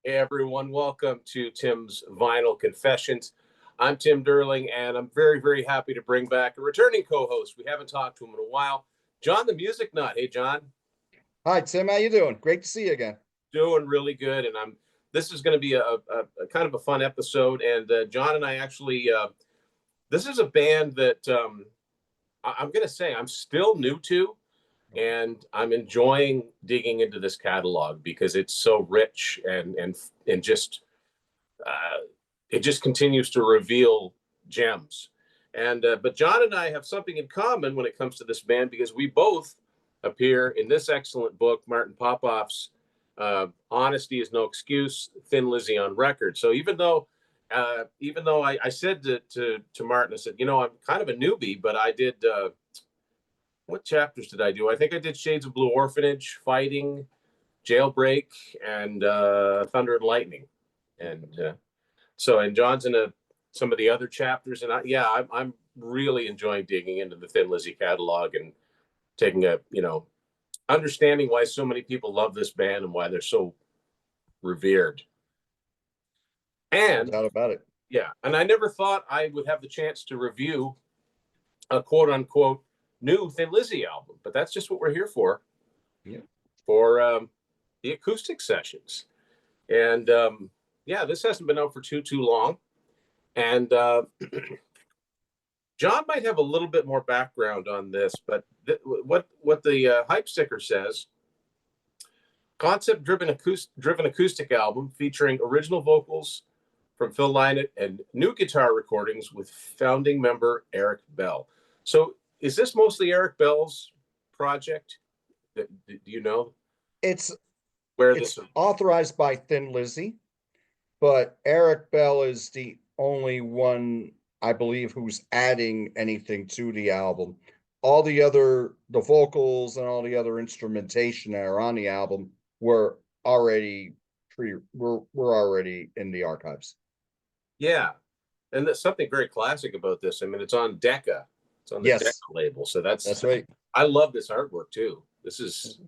Hey everyone, welcome to Tim's Vinyl Confessions. I'm Tim Derling, and I'm very, very happy to bring back a returning co-host. We haven't talked to him in a while, John the Music Nut. Hey John, Hi, Tim. How you doing? Great to see you again. doing really good, and I'm. This is going to be a kind of a fun episode, and John and I actually. This is a band that I'm going to say I'm still new to, and I'm enjoying digging into this catalog because it's so rich and just uh, it just continues to reveal gems. And but John and I have something in common when it comes to this band because we both appear in this excellent book, Martin Popoff's "Honesty Is No Excuse: Thin Lizzy on Record." So even though I said to Martin, I said, I'm kind of a newbie, but I did. What chapters did I do? I think I did Shades of Blue Orphanage, Fighting, Jailbreak, and Thunder and Lightning. And and John's in some of the other chapters, and I'm really enjoying digging into the Thin Lizzy catalog and taking understanding why so many people love this band and why they're so revered. No And doubt about it. yeah, and I never thought I would have the chance to review a quote unquote new Thin Lizzy album, but that's just what we're here Yeah. for the acoustic sessions. And yeah, this hasn't been out for too long. And John might have a little bit more background on this, but what the hype sticker says: concept-driven acoustic album featuring original vocals from Phil Lynott and new guitar recordings with founding member Eric Bell. So, is this mostly Eric Bell's project? Do you know It's where this? it's authorized by Thin Lizzy, but Eric Bell is the only one I believe who's adding anything to the album. The vocals and all the other instrumentation that are on the album were already were already in the archives. Yeah, and there's something very classic about this. I mean, it's on Decca. It's on the Decca Yes, label, so that's. that's right. I love this artwork too. This is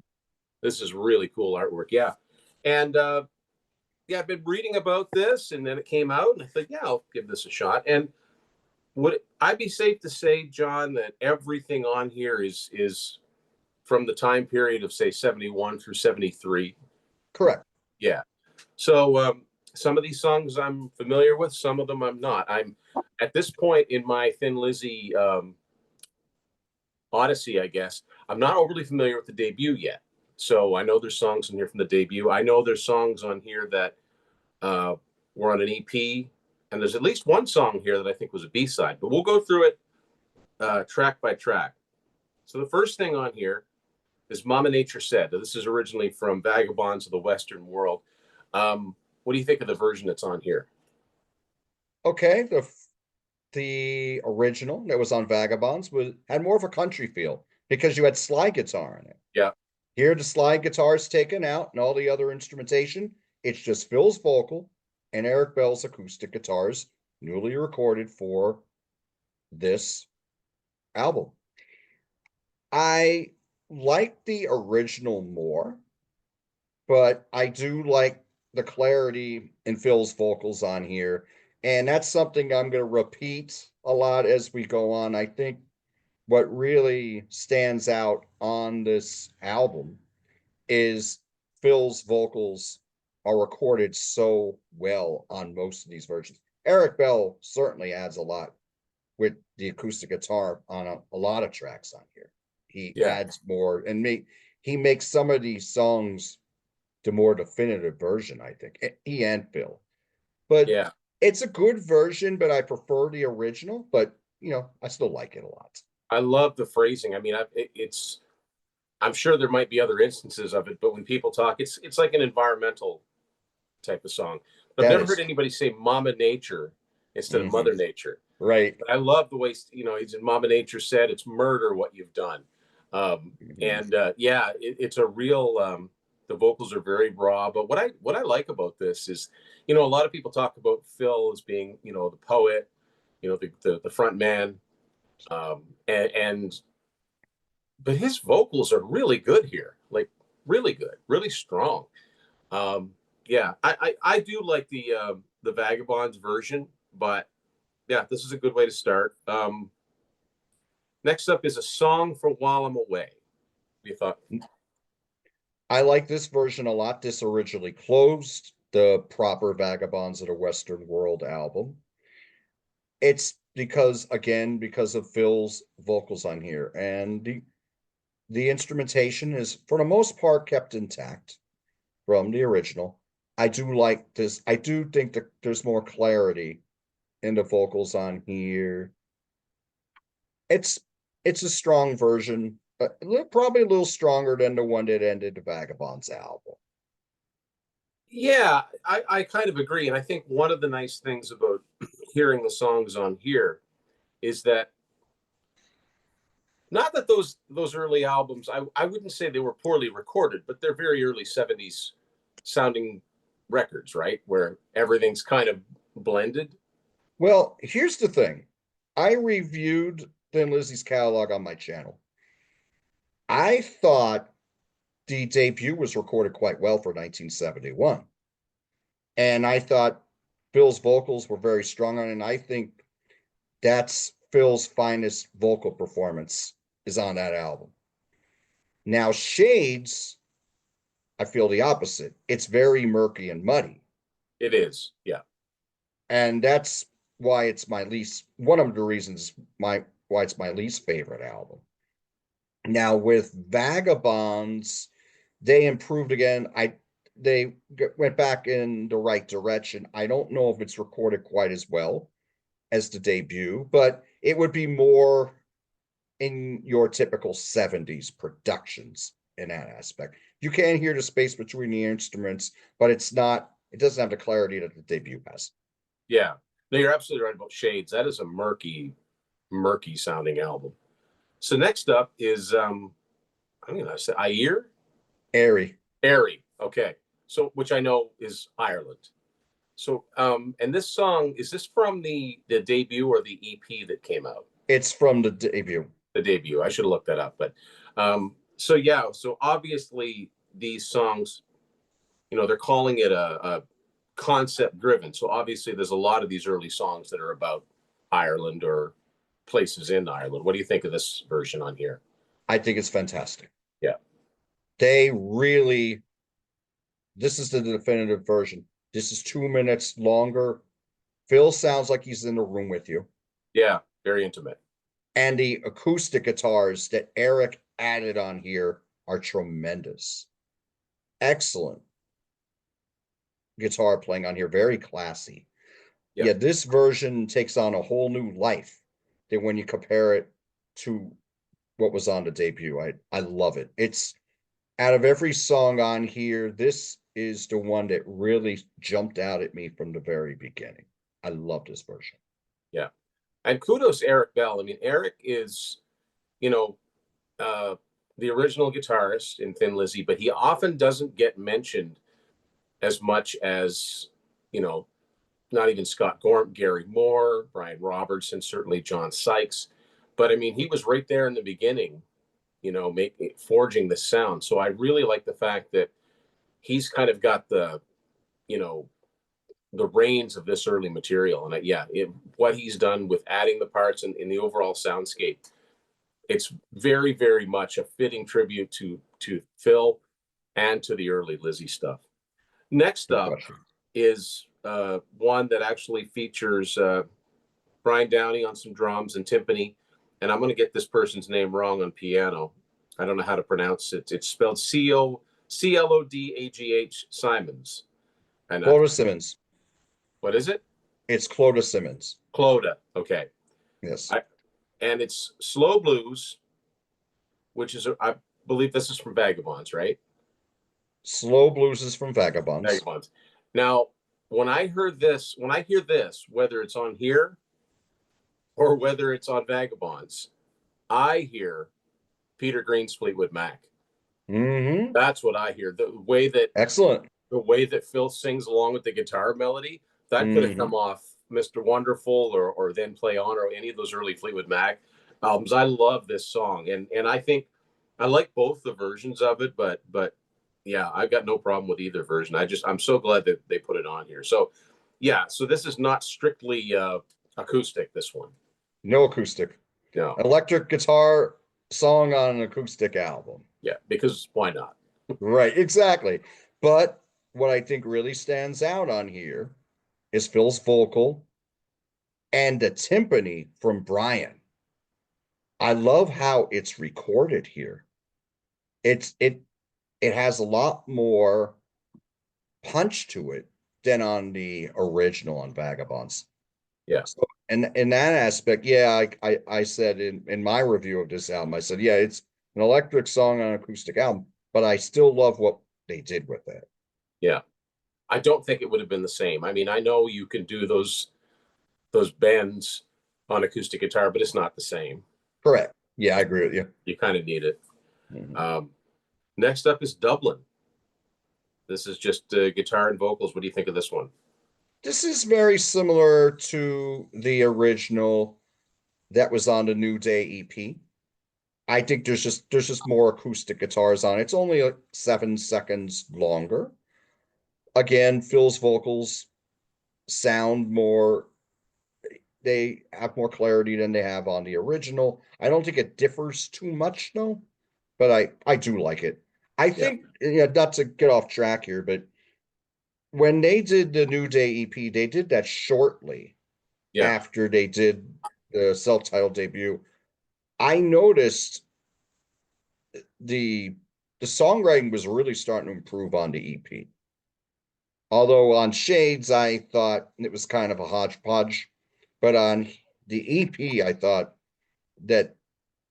really cool artwork. Yeah, and yeah, I've been reading about this, and then it came out, and I thought, yeah, I'll give this a shot. And would I be safe to say, John, that everything on here is from the time period of say 71 through 73? Correct. Yeah. So some of these songs I'm familiar with, some of them I'm not. I'm at this point in my Thin Lizzy odyssey, I guess. I'm not overly familiar with the debut yet. So I know there's songs in here from the debut. I know there's songs on here that uh, were on an EP, and there's at least one song here that I think was a B-side. But we'll go through it track by track. So the first thing on here is Mama Nature Said. This is originally from Vagabonds of the Western World. What do you think of the version that's on here? Okay, the original that was on Vagabonds was had more of a country feel because you had slide guitar in it. Yeah, Here, the slide guitar is taken out and all the other instrumentation. It's just Phil's vocal and Eric Bell's acoustic guitars, newly recorded for this album. I like the original more, but I do like the clarity in Phil's vocals on here. And that's something I'm going to repeat a lot as we go on. I think what really stands out on this album is Phil's vocals are recorded so well on most of these versions. Eric Bell certainly adds a lot with the acoustic guitar on a lot of tracks on here. He yeah, adds more and he makes some of these songs the more definitive version, I think. He and Phil. But yeah. it's a good version, but I prefer the original. But I still like it a lot. I love the phrasing. I mean, it's. I'm sure there might be other instances of it, but when people talk, it's like an environmental type of song. But I've That never heard is anybody say Mama Nature instead of mhm, Mother Nature. right. But I love the way he's in Mama Nature Said. It's murder what you've done, Mhm. and yeah, it's a real. The vocals are very raw, but what I like about this is, a lot of people talk about Phil as being, the poet, the front man, and but his vocals are really good here, like really good, really strong. Um, Yeah, I do like the Vagabonds version, but yeah, this is a good way to start. Next up is a song for while I'm away. What do you thought? I like this version a lot. This originally closed the proper Vagabonds of the Western World album. It's because, again, because of Phil's vocals on here, and the instrumentation is for the most part kept intact from the original. I do like this. I do think that there's more clarity in the vocals on here. It's it's a strong version, probably a little stronger than the one that ended the Vagabonds album. Yeah, I kind of agree. And I think one of the nice things about hearing the songs on here is that not that those early albums, I wouldn't say they were poorly recorded, but they're very early 70s sounding records, right? Where everything's kind of blended. Well, here's the thing. I reviewed Thin Lizzy's catalog on my channel. I thought the debut was recorded quite well for 1971. And I thought Phil's vocals were very strong on it. And I think that's Phil's finest vocal performance is on that album. Now, Shades, I feel the opposite. It's very murky and muddy. It is. Yeah. And that's why it's my least, one of the reasons why it's my least favorite album. Now with Vagabonds, they improved again. They went back in the right direction. I don't know if it's recorded quite as well as the debut, but it would be more in your typical 70s productions in that aspect. You can hear the space between the instruments, but it doesn't have the clarity that the debut has. Yeah. No, you're absolutely right about Shades. That is a murky sounding album. So next up is I'm gonna say Air. Airy. Airy. Okay. So which I know is Ireland. So and this song, is this from the debut or the EP that came out? It's from the debut. The debut. I should have looked that up. But so yeah, so obviously these songs, they're calling it a concept driven. So obviously there's a lot of these early songs that are about Ireland or places in Ireland. What do you think of this version on here? I think it's fantastic. Yeah. They really, this is the definitive version. This is 2 minutes longer. Phil sounds like he's in the room with you. Yeah, very intimate. And the acoustic guitars that Eric added on here are tremendous. Excellent guitar playing on here, very classy. Yeah. Yeah, this version takes on a whole new life than when you compare it to what was on the debut. I love it. It's out of every song on here, this is the one that really jumped out at me from the very beginning. I love this version. Yeah. And kudos Eric Bell. I mean, Eric is, you know, uh, the original guitarist in Thin Lizzy, but he often doesn't get mentioned as much as, not even Scott Gorham, Gary Moore, Brian Robertson, certainly John Sykes. But I mean, he was right there in the beginning, forging the sound. So I really like the fact that he's kind of got you know, the reins of this early material. And what he's done with adding the parts and in the overall soundscape, it's very, very much a fitting tribute to Phil and to the early Lizzy stuff. Next up is one that actually features Brian Downey on some drums and timpani, and I'm going to get this person's name wrong on piano. I don't know how to pronounce it. It's spelled Clodagh Simons. And Clodagh Simmons. What is it? It's Clodagh Simmons. Clodagh. Okay. Yes. And it's slow blues, which is, I believe this is from Vagabonds, right? Slow blues is from Vagabonds. Vagabonds. Now, when I hear this, whether it's on here or whether it's on Vagabonds, I hear Peter Green's Fleetwood Mac. Mm-hmm. That's what I hear. The way that Phil sings along with the guitar melody, that could have come off Mr. Wonderful or Then Play On or any of those early Fleetwood Mac albums. I love this song, and I think I like both the versions of it, but Yeah, I've got no problem with either version. I'm so glad that they put it on here. So yeah, so this is not strictly acoustic, this one. No acoustic. No. Electric guitar song on an acoustic album. Yeah, because why not? Right, exactly. But what I think really stands out on here is Phil's vocal and the timpani from Brian. I love how it's recorded here. It has a lot more punch to it than on the original on Vagabonds. Yeah. So, and in that aspect, yeah, I said in my review of this album, I said, yeah, it's an electric song on an acoustic album, but I still love what they did with it. Yeah. I don't think it would have been the same. I mean, I know you can do those bends on acoustic guitar, but it's not the same. Correct. Yeah, I agree with you. You kind of need it. Mhm. Um, Next up is Dublin. This is just guitar and vocals. What do you think of this one? This is very similar to the original that was on the New Day EP. I think there's just more acoustic guitars on it. It's only like 7 seconds longer. Again, Phil's vocals sound more, they have more clarity than they have on the original. I don't think it differs too much though, but I do like it. I Yeah. think, yeah, not to get off track here, but when they did the New Day EP, they did that shortly Yeah. after they did the self-titled debut. I noticed the the songwriting was really starting to improve on the EP. Although on Shades, I thought it was kind of a hodgepodge, but on the EP, I thought that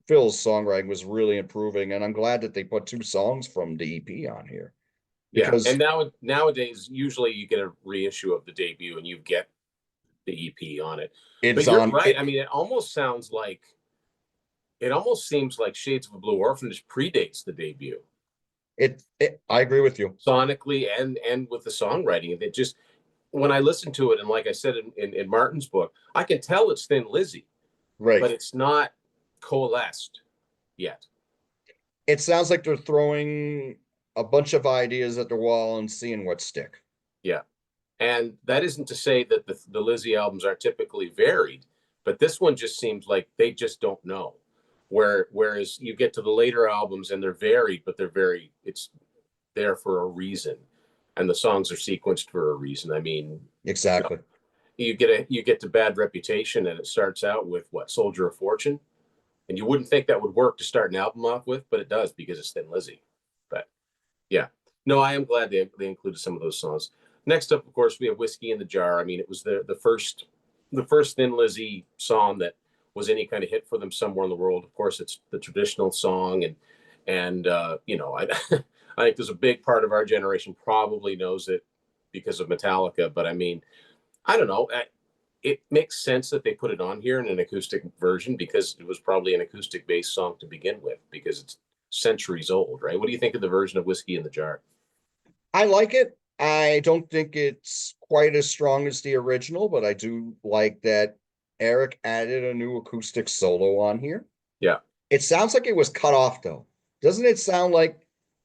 Phil's songwriting was really improving, and I'm glad that they put 2 songs from the EP on here Yeah. And because nowadays, usually you get a reissue of the debut and you get the EP on it. But it's you're on right. it. I mean, it almost seems like Shades of a Blue Orphanage predates the debut I agree with you. sonically and with the songwriting. It just when I listen to it, and like I said in Martin's book, I can tell it's Thin Lizzy, Right. but it's not coalesced yet. It sounds like they're throwing a bunch of ideas at the wall and seeing what stick. Yeah. And that isn't to say that the Lizzy albums are typically varied, but this one just seems like they just don't know. Whereas you get to the later albums and they're varied, but it's there for a reason. And the songs are sequenced for a reason. I mean, you know, Exactly. you get to Bad Reputation and it starts out with what, Soldier of Fortune? And you wouldn't think that would work to start an album off with, but it does because it's Thin Lizzy. But yeah, no, I am glad they included some of those songs. Next up, of course, we have Whiskey in the Jar. I mean, it was the first Thin Lizzy song that was any kind of hit for them somewhere in the world. Of course, it's the traditional song, and I I think there's a big part of our generation probably knows it because of Metallica. But I mean, I don't know. It makes sense that they put it on here in an acoustic version because it was probably an acoustic based song to begin with because it's centuries old, right? What do you think of the version of Whiskey in the Jar? I like it. I don't think it's quite as strong as the original, but I do like that Eric added a new acoustic solo on here. Yeah. It sounds like it was cut off though. Doesn't it sound like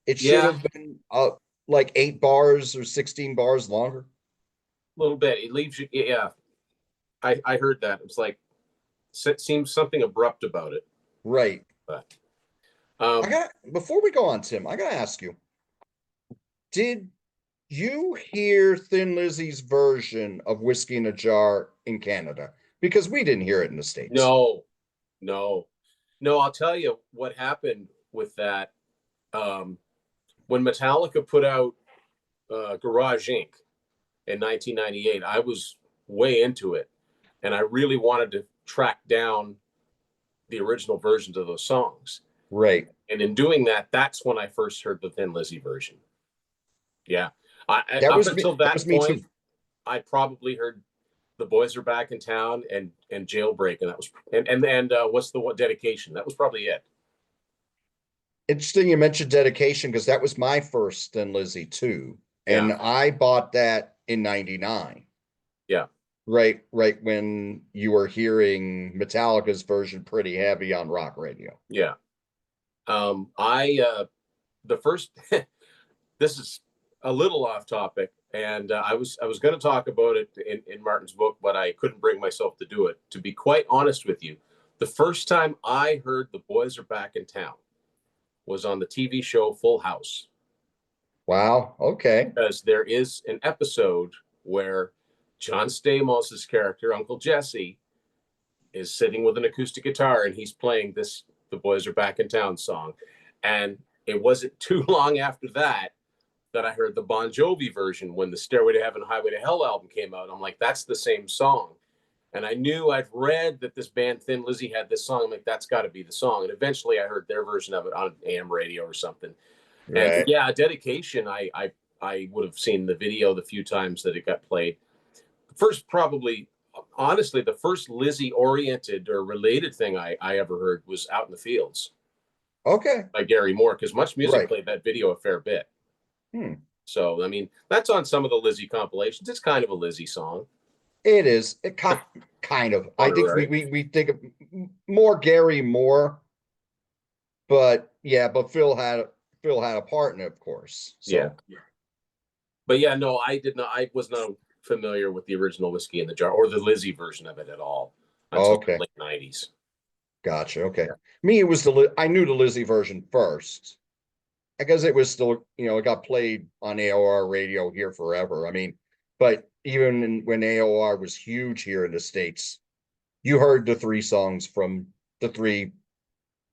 it should Yeah, have been like 8 bars or 16 bars longer? a little bit. It leaves you. Yeah, I heard that. It's like it seems something abrupt about it. Right. But I um, got before we go on, Tim, I gotta ask you, did you hear Thin Lizzy's version of Whiskey in a Jar in Canada? Because we didn't hear it in the States. no, no, no. I'll tell you what happened with that. Um, when Metallica put out Garage Inc. in 1998, I was way into it, and I really wanted to track down the original versions of those songs. Right. And in doing that, that's when I first heard the Thin Lizzy version. Yeah, That up was me. until That that was me point, too. I probably heard "The Boys Are Back in Town" and "Jailbreak," and that was and what's the what dedication? That was probably it. Interesting you mentioned dedication because that was my first Thin Lizzy too. Yeah, And I bought that in 99. yeah, Right when you were hearing Metallica's version pretty heavy on rock radio. yeah. I the first this is a little off topic, and I was going to talk about it in Martin's book, but I couldn't bring myself to do it. To be quite honest with you, the first time I heard the boys are back in town was on the TV show Full House, Wow. Okay. because there is an episode where John Stamos' character, Uncle Jesse, is sitting with an acoustic guitar and he's playing this "The Boys Are Back in Town" song. And it wasn't too long after that I heard the Bon Jovi version when the Stairway to Heaven, Highway to Hell album came out. I'm like, that's the same song. And I knew, I'd read that this band Thin Lizzy had this song. I'm like, that's got to be the song. And eventually I heard their version of it on AM radio or something. And Right. yeah, Dedication, I would have seen the video the few times that it got played. First, probably, honestly, the first Lizzy oriented or related thing I ever heard was Out in the Fields Okay. by Gary Moore, because Much Music Right. played that video a fair bit. Hmm. So, I mean, that's on some of the Lizzy compilations. It's kind of a Lizzy song. It is. It kind of. I think Honorary. we think of more Gary Moore, but yeah, but Phil had a part in it, of course. So Yeah. But yeah, no, I did not. I was not familiar with the original Whiskey in the Jar or the Lizzy version of it at all until the okay, late 90s. gotcha. Okay, me, it was the I knew the Lizzy version first because it was still, it got played on AOR radio here forever. I mean, but even when AOR was huge here in the States, you heard the three songs from the three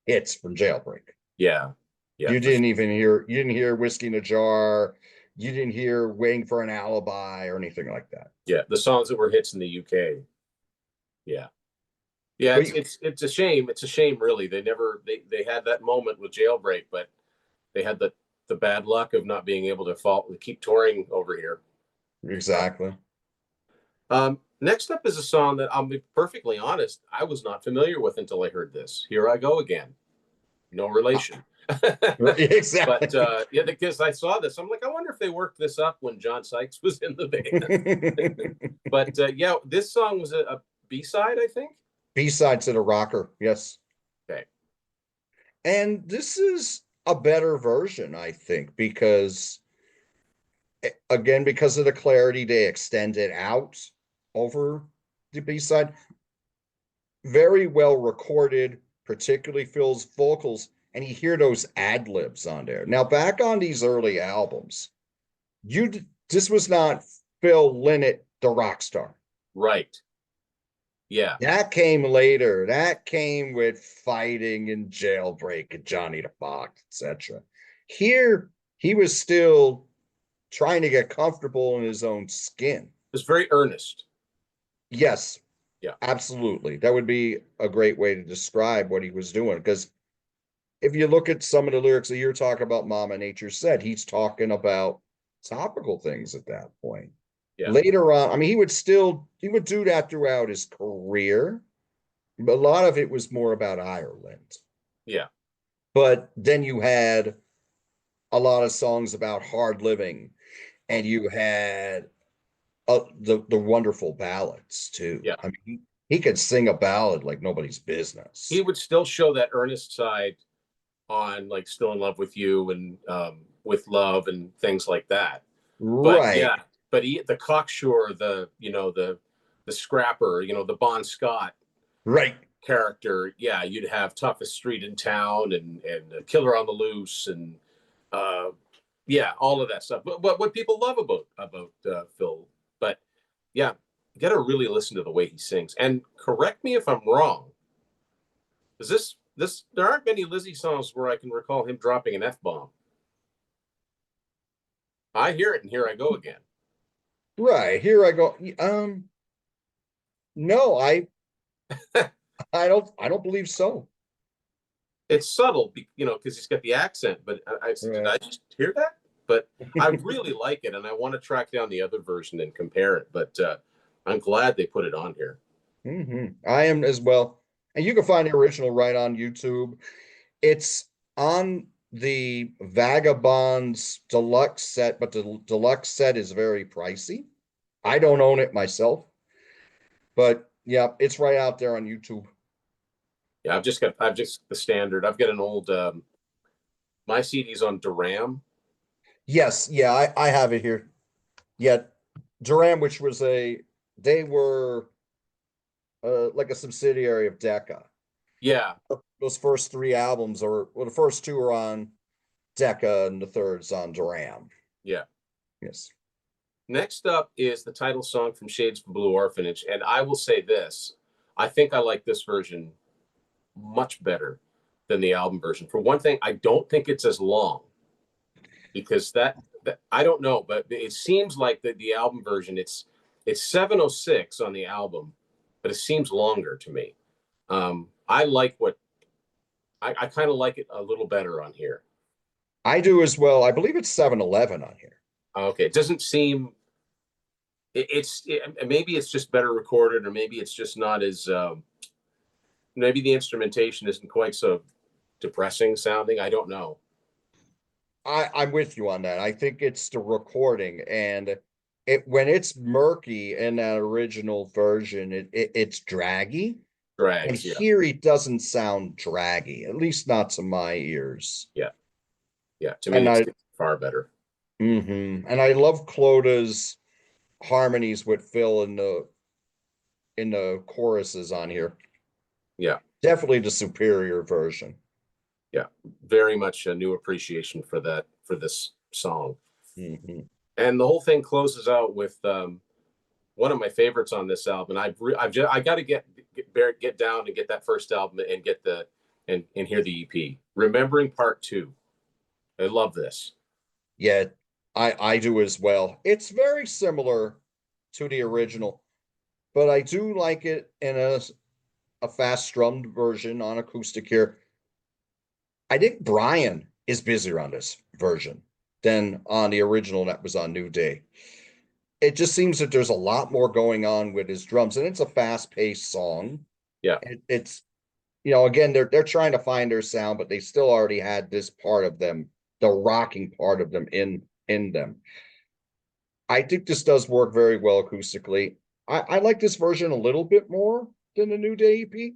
hits from Jailbreak. Yeah. Yeah. You didn't hear Whiskey in a Jar. You didn't hear Waiting for an Alibi or anything like that. Yeah. The songs that were hits in the UK. Yeah. Yeah. But It's a shame. It's a shame, really. They had that moment with Jailbreak, but they had the bad luck of not being able to keep touring over here. exactly. Next up is a song that, I'll be perfectly honest, I was not familiar with until I heard this. Here I Go Again. No relation. Exactly. But yeah, because I saw this, I'm like, I wonder if they worked this up when John Sykes was in the band. But yeah, this song was a B-side, I think. B-side to the rocker, yes. Okay. And this is a better version, I think, because again, because of the clarity, they extend it out over the B-side. Very well recorded, particularly Phil's vocals, and you hear those ad libs on there. Now, back on these early albums, this was not Phil Lynott, the rock star. Right. Yeah. That came later. That came with Fighting and Jailbreak and Johnny the Fox, etc. Here, he was still trying to get comfortable in his own skin. It's very earnest. Yes. Yeah. Absolutely. That would be a great way to describe what he was doing. Because if you look at some of the lyrics that you're talking about, Mama Nature Said, he's talking about topical things at that point. Yeah. Later on, I mean, he would do that throughout his career, but a lot of it was more about Ireland. Yeah. But then you had a lot of songs about hard living, and you had the wonderful ballads too. Yeah. I mean, he could sing a ballad like nobody's business. He would still show that earnest side on, like, Still in Love with You and With Love and things like that. But Right. yeah, but the cocksure, the scrapper, the Bon Scott Right. character, yeah, you'd have Toughest Street in Town and Killer on the Loose and yeah, all of that stuff. But what people love about Phil, but yeah, you got to really listen to the way he sings. And correct me if I'm wrong. Is this there aren't many Lizzy songs where I can recall him dropping an F-bomb. I hear it, and Here I Go Again. Right. Here I go. No, I don't believe so. It's subtle, because he's got the accent. But I said, did I just hear that? But I really like it, and I want to track down the other version and compare it. But I'm glad they put it on here. I am as well. And you can find the original right on YouTube. It's on the Vagabonds deluxe set, but the deluxe set is very pricey. I don't own it myself, but yeah, it's right out there on YouTube. Yeah, I've just the standard. I've got an old my CD's on Duram, Yes, yeah, I have it here. Yet Duran, which was they were like a subsidiary of Decca. Yeah, Those first three albums are, well, the first two are on Decca and the third's on Duran. yeah. Yes. Next up is the title song from Shades of Blue Orphanage, and I will say this: I think I like this version much better than the album version. For one thing, I don't think it's as long because that I don't know, but it seems like the album version it's 7:06 on the album, but it seems longer to me. I like what I kind of like it a little better on here. I do as well. I believe it's 7-Eleven on here. Okay, it doesn't seem maybe it's just better recorded, or maybe it's just not as maybe the instrumentation isn't quite so depressing sounding. I don't know. I'm with you on that. I think it's the recording, and it when it's murky in that original version, it's draggy. And Drags, yeah, here he doesn't sound draggy, at least not to my ears. yeah, yeah. To me, And it's I far better. and I love Cloda's harmonies with Phil in the choruses on here. Yeah, Definitely the superior version. yeah. Very much a new appreciation for that for this song, Hmm. and the whole thing closes out with one of my favorites on this album. I got to get down and get that first album and get the and hear the EP. Remembering Part Two. I love this. Yeah, I do as well. It's very similar to the original, but I do like it in a fast strummed version on acoustic here. I think Brian is busier on this version than on the original that was on New Day. It just seems that there's a lot more going on with his drums, and it's a fast-paced song. Yeah, It's again, they're trying to find their sound, but they still already had this part of them, the rocking part of them in them. I think this does work very well acoustically. I like this version a little bit more than the New Day EP,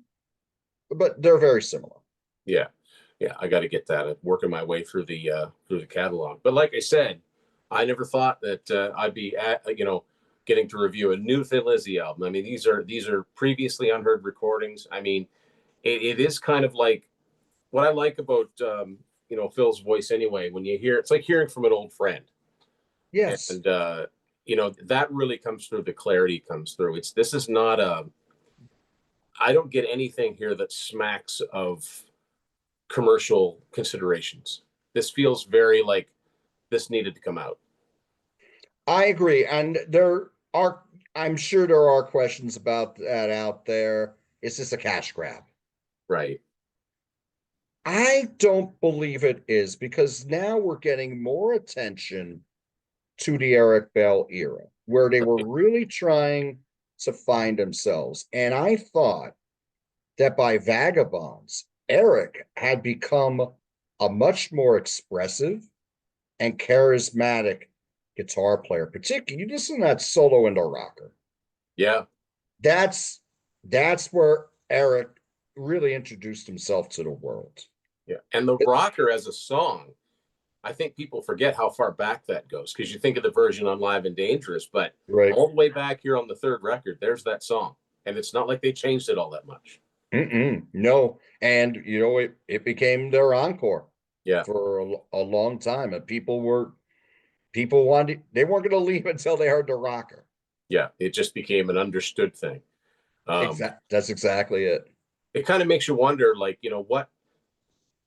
but they're very similar. yeah, yeah. I got to get that. I'm working my way through the catalog. But like I said, I never thought that I'd be getting to review a new Thin Lizzy album. I mean, these are previously unheard recordings. I mean, it is kind of like what I like about Phil's voice anyway. When you hear, it's like hearing from an old friend, Yes. and that really comes through. The clarity comes through. This is not a. I don't get anything here that smacks of commercial considerations. This feels very like this needed to come out. I agree. And I'm sure there are questions about that out there. Is this a cash grab? Right. I don't believe it is because now we're getting more attention to the Eric Bell era where they were Right. really trying to find themselves. And I thought that by Vagabonds, Eric had become a much more expressive and charismatic guitar player. Particularly, you listen to that solo in the rocker. Yeah. That's that's where Eric really introduced himself to the world. Yeah. And the rocker as a song, I think people forget how far back that goes because you think of the version on Live and Dangerous, but Right. all the way back here on the third record, there's that song. And it's not like they changed it all that much. No. And it became their encore Yeah. for a long time. And people wanted they weren't going to leave until they heard the rocker. Yeah. It just became an understood thing. That's exactly it. It kind of makes you wonder, like,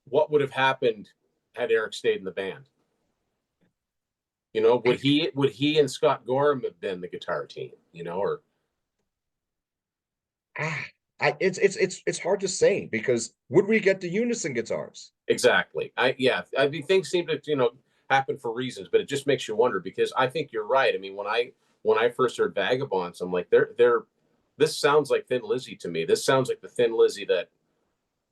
what would have happened had Eric stayed in the band? Would he and Scott Gorham have been the guitar team? Or Ah, it's hard to say because would we get the unison guitars? exactly. I mean things seem to happen for reasons, but it just makes you wonder because I think you're right. I mean when I first heard Vagabonds, I'm like they're this sounds like Thin Lizzy to me. This sounds like the Thin Lizzy that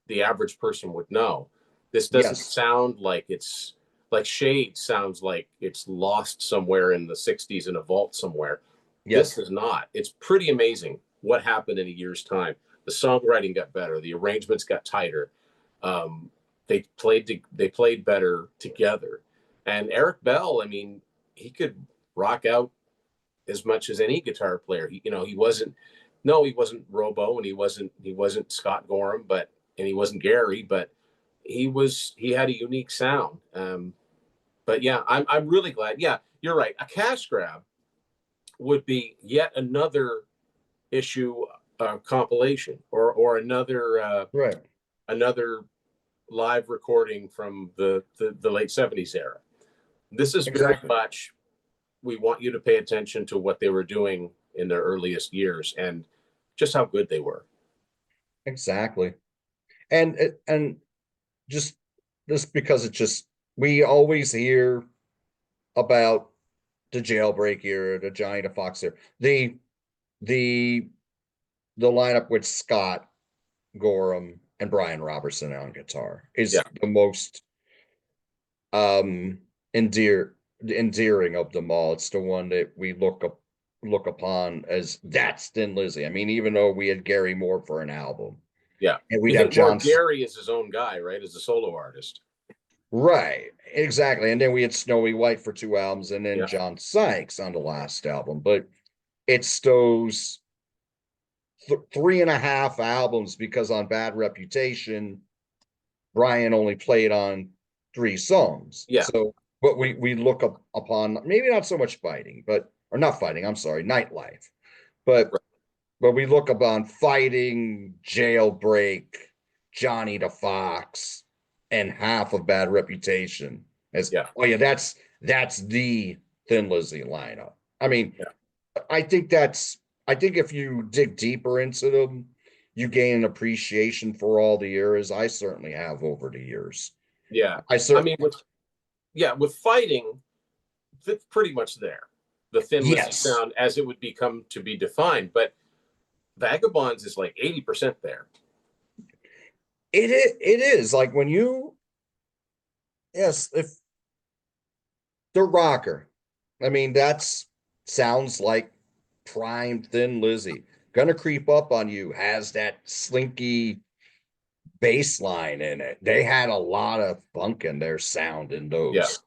the average person would know. This doesn't Yes. sound like it's like Shade sounds like it's lost somewhere in the 60s in a vault somewhere. This Yes. is not. It's pretty amazing what happened in a year's time. The songwriting got better, the arrangements got tighter. Um, they played better together. And Eric Bell, I mean, he could rock out as much as any guitar player. He wasn't, no, he wasn't Robo, and he wasn't Scott Gorham, and he wasn't Gary, but he had a unique sound. But yeah, I'm really glad. Yeah, you're right. A cash grab would be yet another issue compilation, or Right. another live recording from the late 70s era. This is very Exactly. much, we want you to pay attention to what they were doing in their earliest years and just how good they were. Exactly. And just because it's just, we always hear about the Jailbreak era, the Johnny the Fox era, the lineup with Scott Gorham and Brian Robertson on guitar is Yeah, the most um endearing of them all. It's the one that we look upon as, that's Thin Lizzy. I mean, even though we had Gary Moore for an album, yeah. and we'd You have think more John. Gary is his own guy, right? As a solo artist. Right, exactly. And then we had Snowy White for 2 albums, and then Yeah, John Sykes on the last album. But it's those 3.5 albums, because on Bad Reputation, Brian only played on 3 songs. yeah, So, but we look upon, maybe not so much fighting, but, or not fighting, I'm sorry, nightlife. But right. but we look upon fighting, Jailbreak, Johnny the Fox, and half of Bad Reputation as, Yeah, oh yeah, that's the Thin Lizzy lineup. I mean, yeah, I think that's, I think if you dig deeper into them, you gain an appreciation for all the eras. I certainly have over the years. yeah. I I certainly, mean, with fighting, that's pretty much there. The Thin Lizzy yes, sound as it would become to be defined, but Vagabonds is like 80% there. it is like when you, yes, if the rocker, I mean, that's, sounds like prime Thin Lizzy. Gonna Creep Up on You has that slinky bass line in it. They had a lot of funk in their sound in Yeah, those.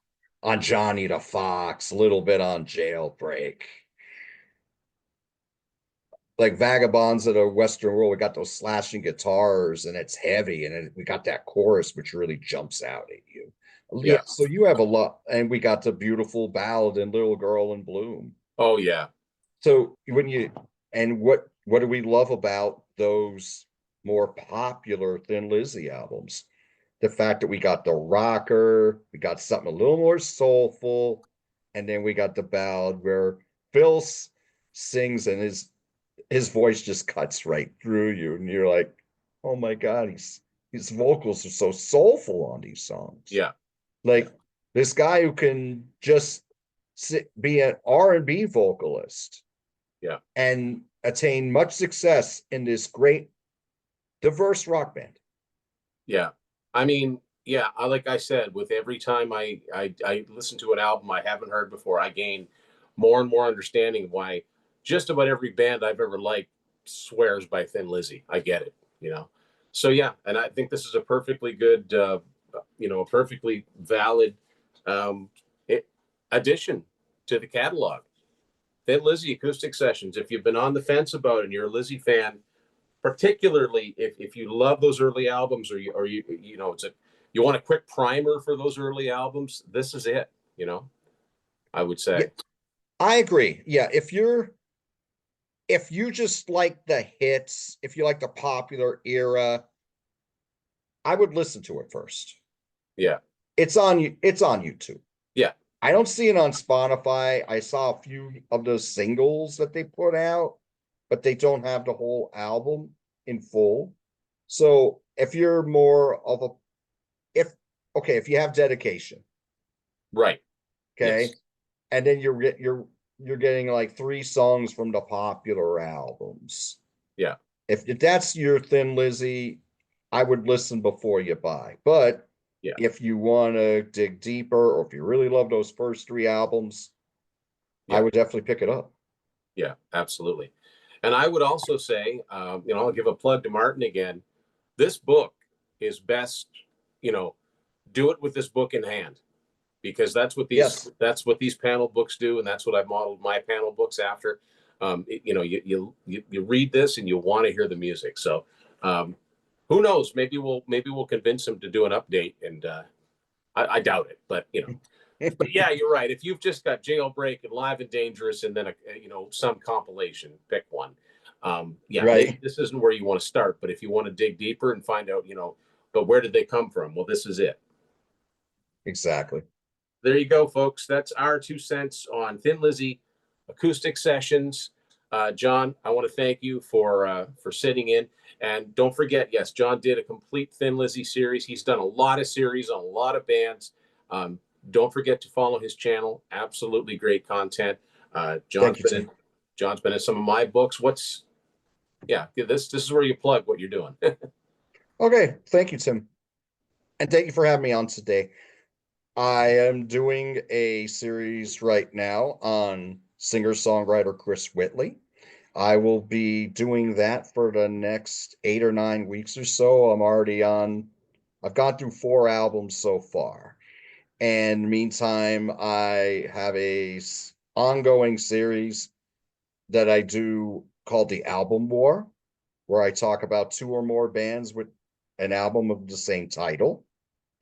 On Johnny the Fox, a little bit on Jailbreak. Like Vagabonds of the Western World, we got those slashing guitars, and it's heavy, and we got that chorus which really jumps out at you. Yeah, yeah. so you have a lot, and we got the beautiful ballad in Little Girl in Bloom. Oh yeah, So when you, and what do we love about those more popular Thin Lizzy albums? The fact that we got the rocker, we got something a little more soulful, and then we got the ballad where Phil sings, and his voice just cuts right through you, and you're like, oh my God, his vocals are so soulful on these songs. yeah, yeah, Like, this guy who can just be an R&B vocalist yeah, and attain much success in this great diverse rock band. yeah. I mean, yeah. Like I said, with every time I listen to an album I haven't heard before, I gain more and more understanding of why just about every band I've ever liked swears by Thin Lizzy. I get it. So yeah, and I think this is a perfectly good, a perfectly valid um, it, addition to the catalog. Thin Lizzy acoustic sessions. If you've been on the fence about it and you're a Lizzy fan, particularly if you love those early albums, or you want a quick primer for those early albums, this is it. I would Yeah, say. I agree. Yeah, if you just like the hits, if you like the popular era, I would listen to it first. Yeah, It's on YouTube. yeah, I don't see it on Spotify. I saw a few of those singles that they put out, but they don't have the whole album in full. So if you're more of a, if okay, if you have dedication, right. Yes, okay, and then you're getting like 3 songs from the popular albums. yeah, If that's your Thin Lizzy, I would listen before you buy. But yeah, if you want to dig deeper, or if you really love those first 3 albums, I yeah, would definitely pick it up. yeah, absolutely. And I would also say, I'll give a plug to Martin again. This book is best, you know, do it with this book in hand. because Yes. that's what these panel books do, and that's what I've modeled my panel books after. You read this and you want to hear the music. So who knows? Maybe we'll convince them to do an update, and I doubt it, but But yeah, you're right. If you've just got Jailbreak and Live and Dangerous, and then some compilation, pick one. Yeah, maybe Right. this isn't where you want to start, but if you want to dig deeper and find out, but where did they come from? Well, this is it. Exactly. There you go, folks. That's our 2 cents on Thin Lizzy acoustic sessions. John, I want to thank you for sitting in. And don't forget, yes, John did a complete Thin Lizzy series. He's done a lot of series on a lot of bands. Don't forget to follow his channel. Absolutely great content. Thank you, Tim. John's been in some of my books. This is where you plug what you're doing. Okay. Thank you, Tim. And thank you for having me on today. I am doing a series right now on singer-songwriter Chris Whitley. I will be doing that for the next 8 or 9 weeks or so. I've gone through 4 albums so far. And meantime, I have ongoing series that I do called the Album War, where I talk about 2 or more bands with an album of the same title.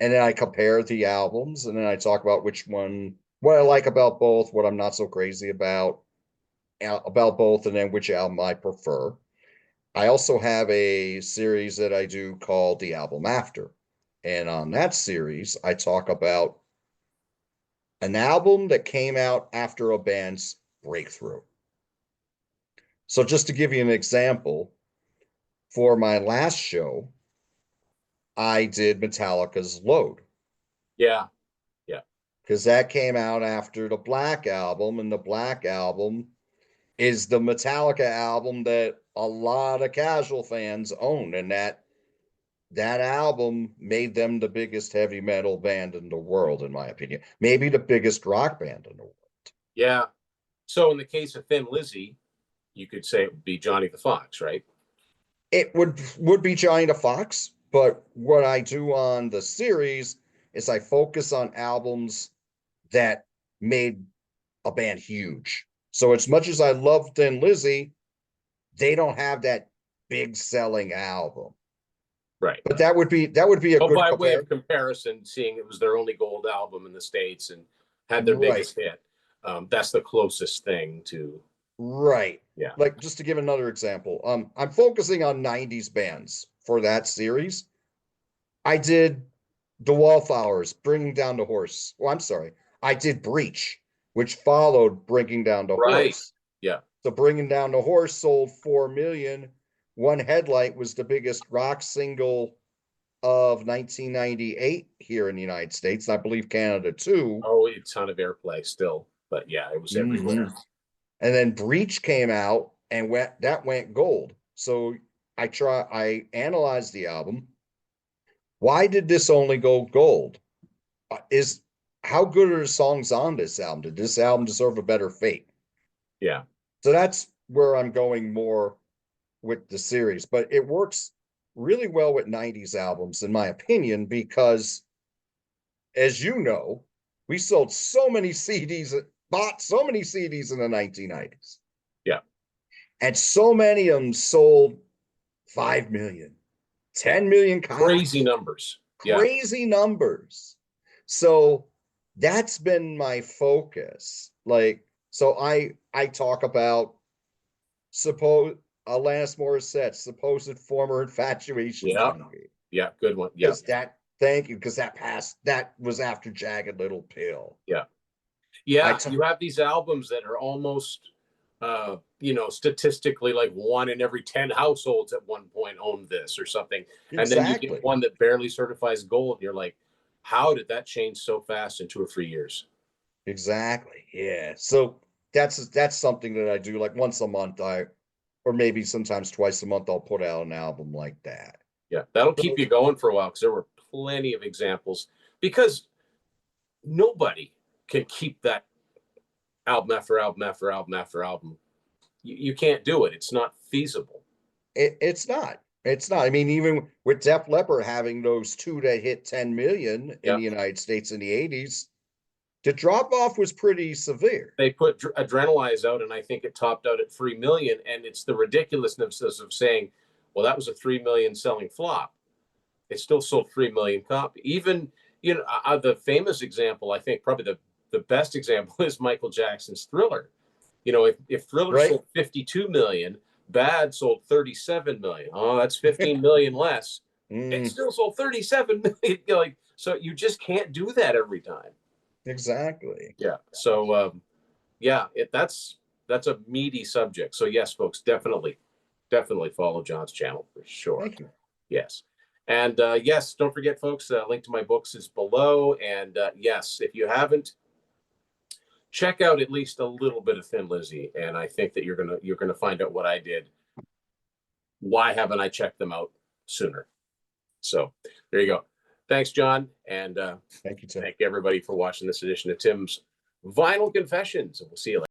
And then I compare the albums, and then I talk about what I like about both, what I'm not so crazy about both, and then which album I prefer. I also have a series that I do called The Album After. And on that series, I talk about an album that came out after a band's breakthrough. So just to give you an example, for my last show, I did Metallica's Load. Yeah. Yeah. Because that came out after the Black Album, and the Black Album is the Metallica album that a lot of casual fans own, and that album made them the biggest heavy metal band in the world, in my opinion. Maybe the biggest rock band in the world. Yeah. So in the case of Thin Lizzy, you could say it would be Johnny the Fox, right? It would be Johnny the Fox, but what I do on the series is I focus on albums that made a band huge. So as much as I love Thin Lizzy, they don't have that big selling album. Right. But that would be a But good by way compare. of comparison, seeing it was their only gold album in the States and had their Right. biggest hit, that's the closest thing to. Right. Yeah. Like just to give another example, I'm focusing on 90s bands for that series. I did The Wallflowers, Bringing Down the Horse. Oh, I'm sorry. I did Breach, which followed Bringing Down the Right. Horse. Yeah. So Bringing Down the Horse sold 4 million. One Headlight was the biggest rock single of 1998 here in the United States. I believe Canada too. Oh, a ton of airplay still, but yeah, it was everywhere. Mhm. And then Breach came out and went gold. So I analyzed the album. Why did this only go gold? Is How good are the songs on this album? Did this album deserve a better fate? Yeah. So that's where I'm going more with the series, but it works really well with 90s albums, in my opinion, because as you know, we sold so many CDs, bought so many CDs in the 1990s. Yeah. And so many of them sold 5 million, 10 million Crazy copies. numbers. Yeah. Crazy numbers. So that's been my focus. So I talk about suppose Alanis Morissette's supposed former infatuation Yeah. with me. Yeah. Good one. Yeah. Because that was after Jagged Little Pill. Yeah. I Yeah. t- You have these albums that are almost, statistically like one in every 10 households at one point owned this or something. And then you get exactly. one that barely certifies gold. And you're like, how did that change so fast in 2 or 3 years? Exactly. Yeah. So that's something that I do like once a month. Or maybe sometimes twice a month I'll put out an album like that. Yeah. That'll keep So you going for a while because there were plenty of examples because nobody can keep that album after album after album after album. You can't do it. It's not feasible. it's not. It's not. I mean, even with Def Leppard having those two that hit 10 million in Yeah. the United States in the 80s, The drop off was pretty severe. They put Adrenalize out, and I think it topped out at 3 million. And it's the ridiculousness of saying, well, that was a 3 million selling flop. It still sold 3 million copies. Even, the famous example, I think probably the best example is Michael Jackson's Thriller. If Thriller sold 52 million, Bad sold 37 million. Oh, that's 15 million less. It still sold 37 million. So you just can't do that every time. Exactly. Yeah. So, that's a meaty subject. So yes, folks, definitely follow John's channel for sure. Thank you. Yes. And yes, don't forget, folks, link to my books is below. And yes, if you haven't, check out at least a little bit of Thin Lizzy. And I think that you're gonna find out what I did. Why haven't I checked them out sooner? So there you go. Thanks, John. And Thank you, Tim. thank everybody for watching this edition of Tim's Vinyl Confessions. And we'll see you later.